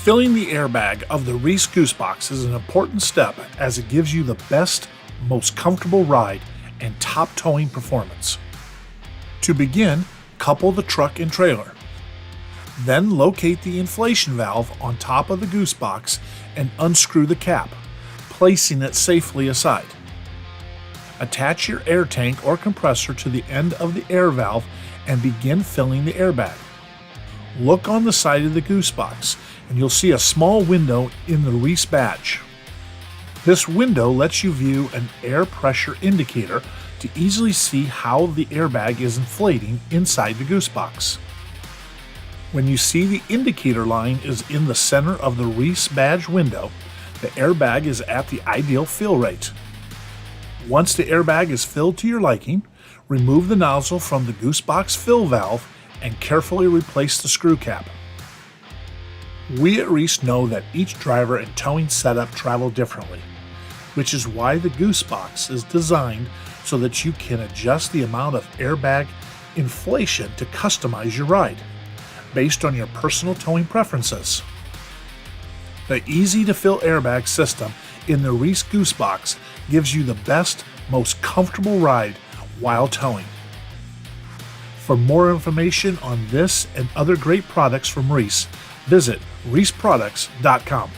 Filling the airbag of the REESE Goose Box is an important step as it gives you the best, most comfortable ride and top towing performance. To begin, couple the truck and trailer. Then locate the inflation valve on top of the Goose Box and unscrew the cap, placing it safely aside. Attach your air tank or compressor to the end of the air valve and begin filling the airbag. Look on the side of the Goose Box and you'll see a small window in the REESE badge. This window lets you view an air pressure indicator to easily see how the airbag is inflating inside the Goose Box. When you see the indicator line is in the center of the REESE badge window, the airbag is at the ideal fill rate. Once the airbag is filled to your liking, remove the nozzle from the Goose Box fill valve and carefully replace the screw cap. We at REESE know that each driver and towing setup travel differently, which is why the Goose Box is designed so that you can adjust the amount of airbag inflation to customize your ride, based on your personal towing preferences. The easy-to-fill airbag system in the REESE Goose Box gives you the best, most comfortable ride while towing. For more information on this and other great products from REESE, visit REESEProducts.com.